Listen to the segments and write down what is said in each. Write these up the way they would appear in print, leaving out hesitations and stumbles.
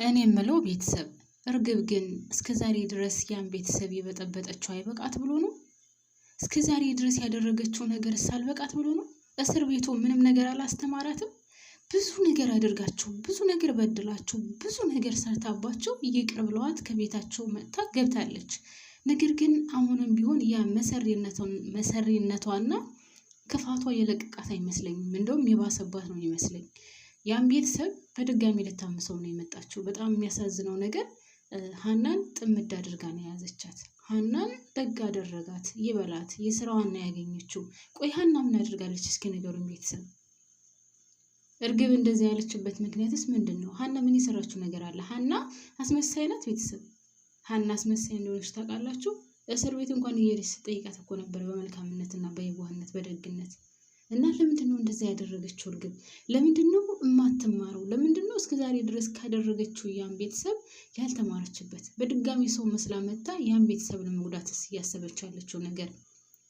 እኔ የምለው ቤተሰብ እርግብ ግን እስከዛሬ ድረስ ያን ቤተሰብ የበጠበጠችው አይበቃት ብሎ ነው? እስከዛሬ ድረስ ያደረገችው ነገር ሳልበቃት ብሎ ነው? እስር ቤቱ ምንም ነገር አላስተማራትም? ብዙ ነገር አድርጋችሁ፣ ብዙ ነገር በድላችሁ፣ ብዙ ነገር ሰርታባችሁ ይቅር ብለዋት ከቤታቸው መጥታ ገብታለች። ነገር ግን አሁንም ቢሆን ያ መሰሪነቷና ክፋቷ የለቀቃት አይመስለኝም። እንደውም የባሰባት ነው ይመስለኝ። ያን ቤተሰብ በድጋሚ ልታምሰው ነው የመጣችው። በጣም የሚያሳዝነው ነገር ሀናን ጥምድ አድርጋ ነው የያዘቻት። ሀናን ደግ አደረጋት፣ ይበላት፣ የስራዋን ነው ያገኘችው። ቆይ ሀና ምን አድርጋለች? እስኪ ንገሩኝ ቤተሰብ። እርግብ እንደዚህ ያለችበት ምክንያትስ ምንድን ነው? ሀና ምን የሰራችው ነገር አለ? ሀና አስመሳይ ናት ቤተሰብ። ሀና አስመሳይ እንደሆነች ታውቃላችሁ። እስር ቤት እንኳን እየሄደች ስጠይቃት እኮ ነበር በመልካምነትና በየዋህነት በደግነት። እና ለምንድን ነው እንደዛ ያደረገችው እርግብ? ለምንድን ነው የማትማረው? ለምንድን ነው እስከዛሬ ድረስ ካደረገችው ያን ቤተሰብ ያልተማረችበት? በድጋሚ ሰው መስላ መጣ ያን ቤተሰብ ለመጉዳትስ እያሰበች ያለችው ነገር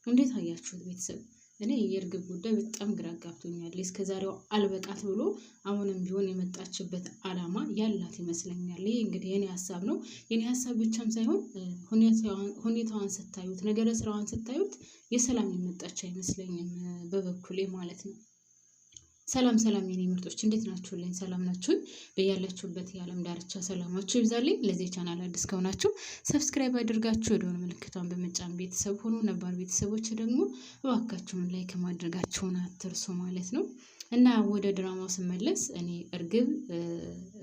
እንዴት አያችሁት ቤተሰብ? እኔ የእርግብ ጉዳይ በጣም ግራ ጋብቶኛል። እስከዛሬው አልበቃት ብሎ አሁንም ቢሆን የመጣችበት አላማ ያላት ይመስለኛል። ይሄ እንግዲህ የኔ ሀሳብ ነው። የኔ ሀሳብ ብቻም ሳይሆን ሁኔታዋን ስታዩት፣ ነገረ ስራዋን ስታዩት የሰላም የመጣች አይመስለኝም በበኩሌ ማለት ነው። ሰላም ሰላም የኔ ምርጦች እንዴት ናችሁልኝ? ሰላም ናችሁን? በያላችሁበት የዓለም ዳርቻ ሰላማችሁ ይብዛልኝ። ለዚህ ቻናል አዲስ ከሆናችሁ ሰብስክራይብ አድርጋችሁ የደወል ምልክቷን በመጫን ቤተሰብ ሆኖ ነባር ቤተሰቦች ደግሞ እባካችሁን ላይክ ማድረጋችሁን አትርሱ ማለት ነው። እና ወደ ድራማው ስመለስ እኔ እርግብ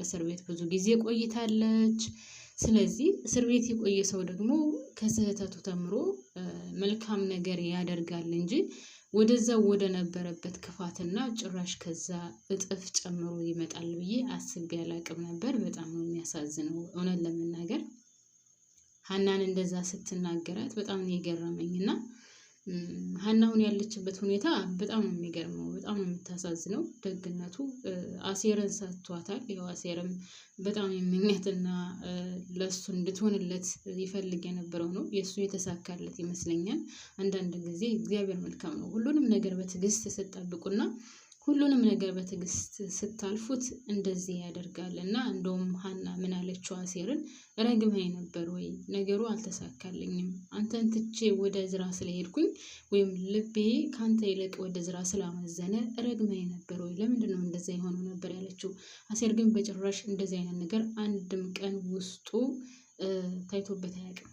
እስር ቤት ብዙ ጊዜ ቆይታለች። ስለዚህ እስር ቤት የቆየ ሰው ደግሞ ከስህተቱ ተምሮ መልካም ነገር ያደርጋል እንጂ ወደዛው ወደ ነበረበት ክፋትና ጭራሽ ከዛ እጥፍ ጨምሮ ይመጣል ብዬ አስቤ አላቅም ነበር። በጣም ነው የሚያሳዝነው እውነት ለመናገር። ሀናን እንደዛ ስትናገራት በጣም ነው የገረመኝና ሀና አሁን ያለችበት ሁኔታ በጣም ነው የሚገርመው፣ በጣም ነው የምታሳዝነው። ደግነቱ አሴርን ሰጥቷታል። ያው አሴርም በጣም የሚመኛትና ለሱ እንድትሆንለት ይፈልግ የነበረው ነው። የሱ የተሳካለት ይመስለኛል። አንዳንድ ጊዜ እግዚአብሔር መልካም ነው። ሁሉንም ነገር በትዕግስት ስትጠብቁና ሁሉንም ነገር በትዕግስት ስታልፉት እንደዚህ ያደርጋል። እና እንደውም ሀና ምን አለችው አሴርን? ረግመኝ ነበር ወይ? ነገሩ አልተሳካልኝም። አንተን ትቼ ወደ ዝራ ስለሄድኩኝ ወይም ልቤ ካንተ ይልቅ ወደ ዝራ ስላመዘነ ረግመኝ ነበር ወይ? ለምንድን ነው እንደዛ የሆነው ነበር ያለችው። አሴር ግን በጭራሽ እንደዚህ አይነት ነገር አንድም ቀን ውስጡ ታይቶበት አያውቅም።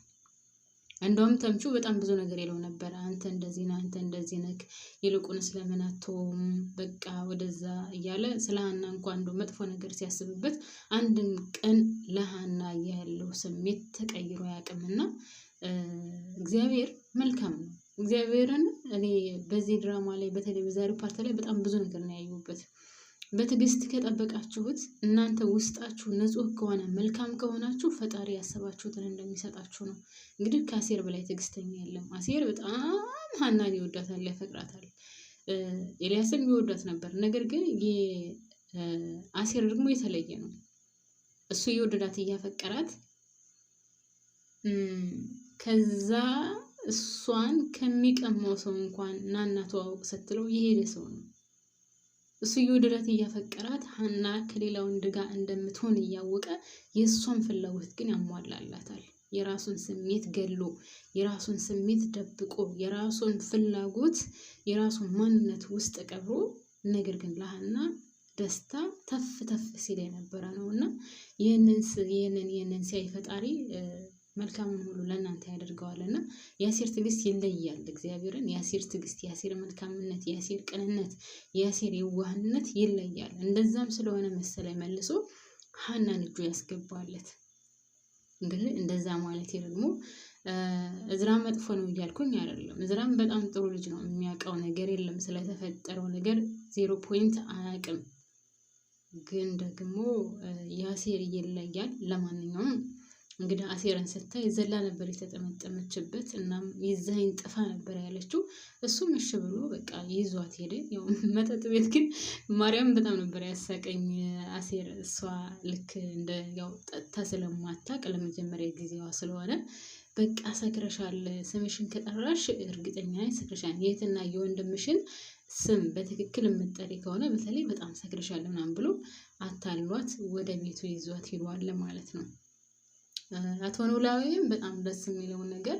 እንደውም ተምቹ በጣም ብዙ ነገር ይለው ነበር። አንተ እንደዚህ ነህ፣ አንተ እንደዚህ ነህ፣ ይልቁንስ ለምን አትተውም በቃ ወደዛ እያለ ስለ ሀና እንኳን እንደው መጥፎ ነገር ሲያስብበት አንድም ቀን ለሀና ያለው ስሜት ተቀይሮ አያውቅምና እግዚአብሔር መልካም ነው። እግዚአብሔርን እኔ በዚህ ድራማ ላይ በተለይ በዛሬው ፓርት ላይ በጣም ብዙ ነገር ነው ያየሁበት። በትዕግስት ከጠበቃችሁት እናንተ ውስጣችሁ ንጹህ ከሆነ መልካም ከሆናችሁ ፈጣሪ ያሰባችሁትን እንደሚሰጣችሁ ነው። እንግዲህ ከአሴር በላይ ትዕግስተኛ የለም። አሴር በጣም ሀናን ይወዳታል፣ ያፈቅራታል። ኤልያስም ይወዳት ነበር። ነገር ግን አሴር ደግሞ የተለየ ነው። እሱ የወደዳት እያፈቀራት ከዛ እሷን ከሚቀማው ሰው እንኳን ናና ተዋውቅ ስትለው የሄደ ሰው ነው። እሱ እየወደዳት እያፈቀራት ሀና ከሌላ ወንድ ጋር እንደምትሆን እያወቀ የእሷን ፍላጎት ግን ያሟላላታል። የራሱን ስሜት ገሎ፣ የራሱን ስሜት ደብቆ፣ የራሱን ፍላጎት፣ የራሱን ማንነት ውስጥ ቀብሮ፣ ነገር ግን ለሀና ደስታ ተፍ ተፍ ሲል የነበረ ነው እና ይህንን ሲያይ ፈጣሪ መልካምን ሁሉ ለእናንተ ያደርገዋል። እና የአሴር ትዕግስት ይለያል። እግዚአብሔርን የአሴር ትዕግስት፣ የአሴር መልካምነት፣ የአሴር ቅንነት፣ የአሴር የዋህነት ይለያል። እንደዛም ስለሆነ መሰለኝ መልሶ ሀናን እጁ ያስገባለት። እንግዲህ እንደዛ ማለት ደግሞ እዝራም መጥፎ ነው እያልኩኝ አይደለም። እዝራም በጣም ጥሩ ልጅ ነው። የሚያውቀው ነገር የለም ስለተፈጠረው ነገር 0 አያውቅም። ግን ደግሞ የአሴር ይለያል። ለማንኛውም እንግዲህ አሴርን ስታይ ዘላ ነበር የተጠመጠመችበት። እናም ይዘኸኝ ጥፋ ነበር ያለችው። እሱም እሺ ብሎ በቃ ይዟት ሄደ። ያው መጠጥ ቤት ግን ማርያም በጣም ነበር ያሳቀኝ አሴር። እሷ ልክ እንደ ያው ጠጥታ ስለማታውቅ ለመጀመሪያ ጊዜዋ ስለሆነ በቃ ሰክረሻል፣ ስምሽን ከጠራሽ እርግጠኛ ነኝ ሰክረሻል፣ የትና የወንድምሽን ስም በትክክል የምትጠሪ ከሆነ በተለይ በጣም ሰክረሻል ምናምን ብሎ አታሏት ወደ ቤቱ ይዟት ሄዷል ማለት ነው። አቶ ኖላዊም በጣም ደስ የሚለው ነገር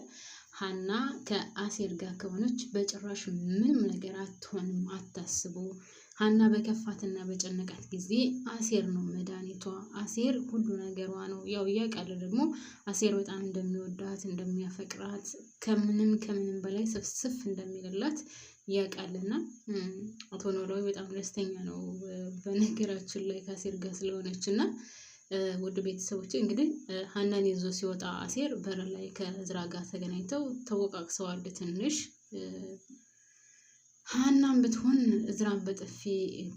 ሀና ከአሴር ጋር ከሆነች በጭራሽ ምንም ነገር አትሆንም፣ አታስቡ። ሀና በከፋትና በጨነቃት ጊዜ አሴር ነው መድኃኒቷ፣ አሴር ሁሉ ነገሯ ነው። ያው እያቃለ ደግሞ አሴር በጣም እንደሚወዳት እንደሚያፈቅራት ከምንም በላይ ስፍስፍ እንደሚልላት ያቃልና አቶ ኖላዊ በጣም ደስተኛ ነው በነገራችን ላይ ከአሴር ጋር ስለሆነች እና ውድ ቤተሰቦቼ እንግዲህ ሀናን ይዞ ሲወጣ አሴር በር ላይ ከእዝራ ጋር ተገናኝተው ተወቃቅሰዋል ትንሽ። ሀናም ብትሆን እዝራን በጥፊ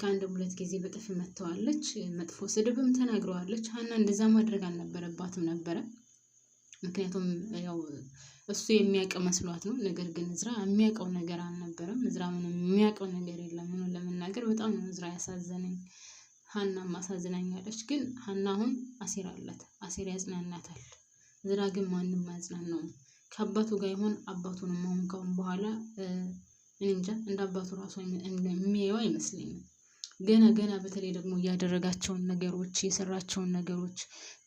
ከአንድ ሁለት ጊዜ በጥፊ መተዋለች፣ መጥፎ ስድብም ተናግረዋለች። ሀና እንደዛ ማድረግ አልነበረባትም ነበረ፣ ምክንያቱም ያው እሱ የሚያውቅ መስሏት ነው። ነገር ግን እዝራ የሚያውቀው ነገር አልነበረም። እዝራ ምንም የሚያውቀው ነገር የለም። ምኑን ለመናገር በጣም ነው እዝራ ያሳዘነኝ። ሀናም አሳዝናኛለች። ግን ሀና አሁን አሴር አላት፣ አሴር ያጽናናታል። እዝራ ግን ማንም አያጽናናውም። ከአባቱ ጋር ይሆን አባቱንም አሁን ካሁን በኋላ እንጃ እንደ አባቱ ራሱ የሚያየው አይመስለኝም። ገና በተለይ ደግሞ እያደረጋቸውን ነገሮች የሰራቸውን ነገሮች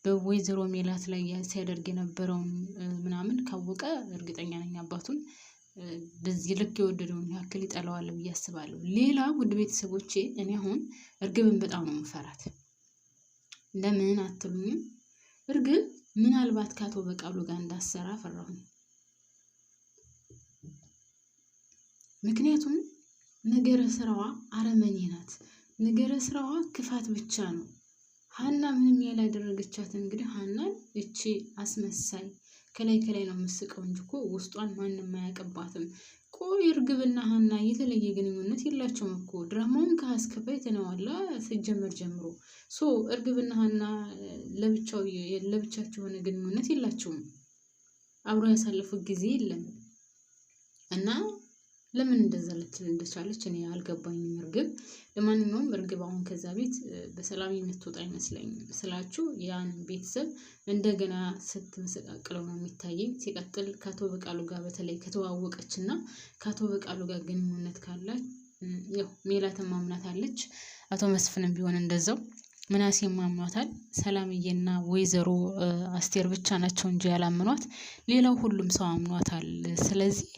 በወይዘሮ ሜላት ላይ ሲያደርግ የነበረውን ምናምን ካወቀ እርግጠኛ ነኝ አባቱን በዚህ ልክ የወደደውን ያክል ይጠላዋል ብዬ አስባለሁ። ሌላ ውድ ቤተሰቦቼ እኔ አሁን እርግብን በጣም ነው የምፈራት። ለምን አትሉኝም? እርግብ ምናልባት ከአቶ በቃሉ ጋር እንዳሰራ ፈራሁኝ። ምክንያቱም ነገረ ስራዋ አረመኔ ናት። ነገረ ስራዋ ክፋት ብቻ ነው። ሀና ምንም ያላደረገቻት እንግዲህ ሀናን እቺ አስመሳይ ከላይ ነው የምስቀው እንጂ እኮ ውስጧን ማንም አያውቅባትም። ቆይ እርግብና ሀና የተለየ ግንኙነት የላቸውም እኮ ድራማውን ከአስከፋ የተነዋላ ሲጀመር ጀምሮ እርግብና ሀና ለብቻቸው የሆነ ግንኙነት የላቸውም። አብሮ ያሳለፉት ጊዜ የለም እና ለምን እንደዛ ልትል እንደቻለች እኔ አልገባኝም። እርግብ ለማንኛውም እርግብ አሁን ከዛ ቤት በሰላም የምትወጣ አይመስለኝም ስላችሁ ያን ቤተሰብ እንደገና ስትመሰቃቅለው ነው የሚታየኝ። ሲቀጥል ከአቶ በቃሉ ጋር በተለይ ከተዋወቀችና ከአቶ በቃሉ ጋር ግንኙነት ካላት ያው ሜላትን ማምናታለች። አቶ መስፍንም ቢሆን እንደዛው ምናሴም ማምኗታል። ሰላምዬና ወይዘሮ አስቴር ብቻ ናቸው እንጂ ያላምኗት፣ ሌላው ሁሉም ሰው አምኗታል። ስለዚህ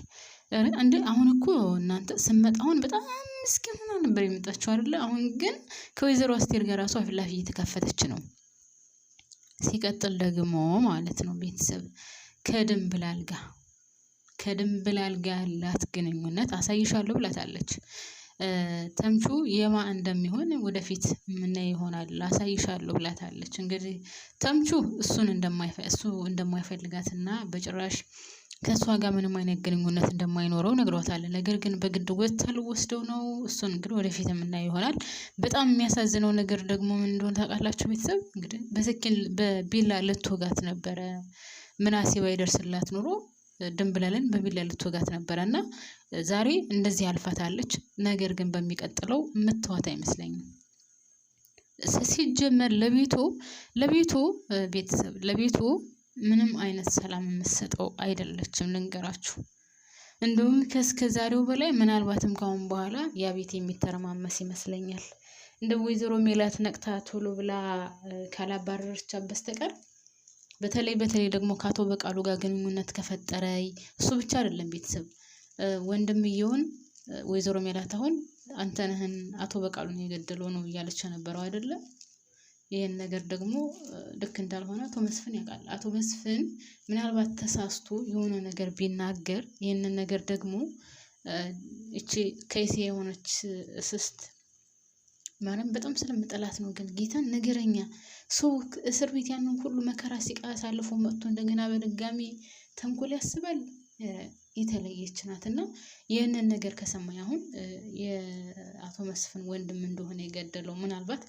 አሁን እኮ እናንተ ስመጣ አሁን በጣም ምስኪን ሆና ነበር የመጣችው አይደለ? አሁን ግን ከወይዘሮ አስቴር ጋር ራሱ አፍላፊ እየተከፈተች ነው። ሲቀጥል ደግሞ ማለት ነው ቤተሰብ ከድንብላል ጋር ያላት ግንኙነት አሳይሻለሁ ብላታለች። ተምቹ የማ እንደሚሆን ወደፊት ምን ይሆናል አሳይሻለሁ ብላታለች። እንግዲህ ተምቹ እሱ እንደማይፈልጋትና በጭራሽ ከሷ ጋር ምንም አይነት ግንኙነት እንደማይኖረው ነግሯታል። ነገር ግን በግድ ወስደው ነው። እሱን እንግዲህ ወደፊት የምናየው ይሆናል። በጣም የሚያሳዝነው ነገር ደግሞ ምን እንደሆነ ታውቃላችሁ ቤተሰብ? እንግዲህ በስኪን በቢላ ልትወጋት ነበረ። ምናሴ ባይደርስላት ኑሮ ድንብላልን በቢላ ልትወጋት ነበረ እና ዛሬ እንደዚህ አልፋታለች። ነገር ግን በሚቀጥለው ምትዋት አይመስለኝም። ሲጀመር ለቤቱ ምንም አይነት ሰላም የምትሰጠው አይደለችም ልንገራችሁ። እንደውም ከእስከ ዛሬው በላይ ምናልባትም ካሁን በኋላ ያ ቤት የሚተረማመስ ይመስለኛል። እንደ ወይዘሮ ሜላት ነቅታ ቶሎ ብላ ካላባረረቻት በስተቀር በተለይ ደግሞ ከአቶ በቃሉ ጋር ግንኙነት ከፈጠረ እሱ ብቻ አይደለም ቤተሰብ ወንድምየውን ወይዘሮ ሜላት አሁን አንተ ነህን አቶ በቃሉን የገደለው ነው እያለች ነበረው አይደለም? ይሄን ነገር ደግሞ ልክ እንዳልሆነ አቶ መስፍን ያውቃል። አቶ መስፍን ምናልባት ተሳስቶ የሆነ ነገር ቢናገር ይሄንን ነገር ደግሞ እቺ ከይሴ የሆነች እስስት ማንም በጣም ስለምጠላት ነው። ግን ጌታን ነገረኛ ሰው እስር ቤት ያንን ሁሉ መከራ ሲቃ አሳልፎ መጥቶ እንደገና በድጋሚ ተንኮል ያስባል። የተለየች ናትና ይህንን ነገር ከሰማኝ አሁን የአቶ መስፍን ወንድም እንደሆነ የገደለው ምናልባት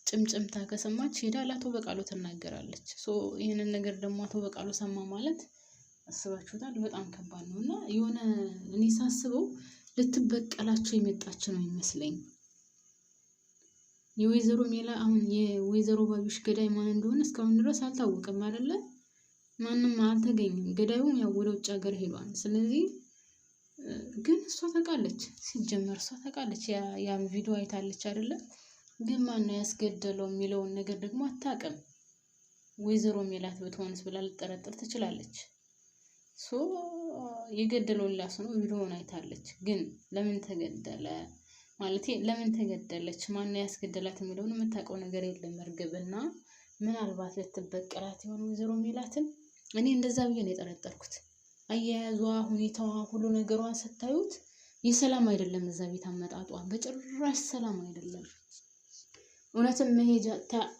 ጭምጭምታ ከሰማች ሄዳ ለአቶ በቃሉ ትናገራለች። ይህንን ነገር ደግሞ አቶ በቃሉ ሰማ ማለት አስባችሁታል? በጣም ከባድ ነው እና የሆነ እኔ ሳስበው ልትበቀላቸው የመጣች ነው ይመስለኝ። የወይዘሮ ሜላ አሁን የወይዘሮ ባዩሽ ገዳይ ማን እንደሆነ እስካሁን ድረስ አልታወቀም አይደለ? ማንም አልተገኘም። ገዳዩም ያው ወደ ውጭ ሀገር ሄዷል። ስለዚህ ግን እሷ ታውቃለች፣ ሲጀመር እሷ ታውቃለች። ያ ቪዲዮ አይታለች አይደለ? ግን ማነው ያስገደለው የሚለውን ነገር ደግሞ አታውቅም። ወይዘሮ ሜላት ብትሆንስ ብላ ልጠረጥር ትችላለች። ሶ የገደለው ሌላ ሰው ነው። ቪዲዮውን አይታለች። ግን ለምን ተገደለ ማለት ለምን ተገደለች ማነው ያስገደላት የሚለውን የምታውቀው ነገር የለም እርግብና ምናልባት ልትበቀላት የሆነ ወይዘሮ ሜላትን እኔ እንደዛ ብዬ ነው የጠረጠርኩት። አያያዟ፣ ሁኔታዋ፣ ሁሉ ነገሯን ስታዩት የሰላም አይደለም። እዛ ቤት አመጣጧ በጭራሽ ሰላም አይደለም። እውነትም መሄጃ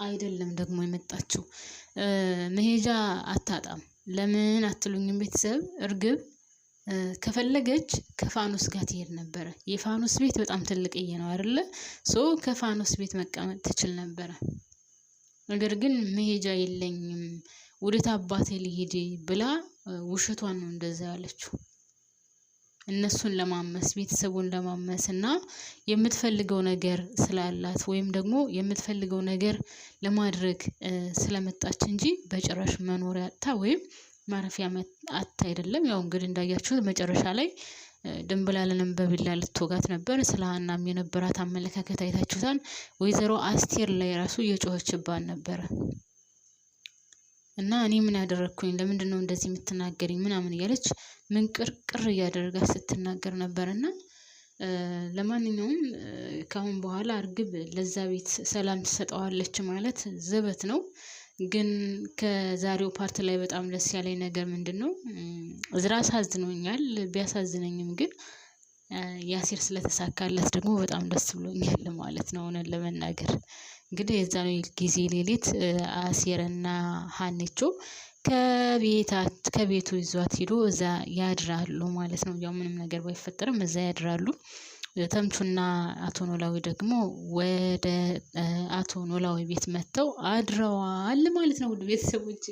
አይደለም ደግሞ የመጣችው መሄጃ አታጣም። ለምን አትሉኝም ቤተሰብ? እርግብ ከፈለገች ከፋኖስ ጋር ትሄድ ነበረ። የፋኖስ ቤት በጣም ትልቅዬ ነው አይደለ? ሶ ከፋኖስ ቤት መቀመጥ ትችል ነበረ። ነገር ግን መሄጃ የለኝም ወዴት አባቴ ልሄድ ብላ ውሸቷን ነው እንደዛ ያለችው። እነሱን ለማመስ ቤተሰቡን ለማመስ እና የምትፈልገው ነገር ስላላት ወይም ደግሞ የምትፈልገው ነገር ለማድረግ ስለመጣች እንጂ በጭራሽ መኖሪያ አጥታ ወይም ማረፊያ አጥታ አይደለም። ያው እንግዲህ እንዳያችሁት መጨረሻ ላይ ድንብላለንም በቢላ ልትወጋት ነበር። ስለ ሀናም የነበራት አመለካከት አይታችሁታል። ወይዘሮ አስቴር ላይ ራሱ እየጮኸችባት ነበረ እና እኔ ምን ያደረኩኝ ለምንድን ነው እንደዚህ የምትናገሪኝ ምናምን እያለች ምን ቅርቅር እያደረጋች ስትናገር ነበርና ለማንኛውም ካሁን በኋላ እርግብ ለዛ ቤት ሰላም ትሰጠዋለች ማለት ዘበት ነው። ግን ከዛሬው ፓርት ላይ በጣም ደስ ያለኝ ነገር ምንድነው? እዝራ አሳዝኖኛል። ቢያሳዝነኝም ግን ያሲር ስለተሳካለት ደግሞ በጣም ደስ ብሎኛል ማለት ነው። እውነት ለመናገር እንግዲህ የዛን ጊዜ ሌሊት አሲርና ሀኒቾ ከቤቱ ይዟት ሄዶ እዛ ያድራሉ ማለት ነው። ያው ምንም ነገር ባይፈጠርም እዛ ያድራሉ። ተምቹና አቶ ኖላዊ ደግሞ ወደ አቶ ኖላዊ ቤት መጥተው አድረዋል ማለት ነው። ውድ ቤተሰቦቼ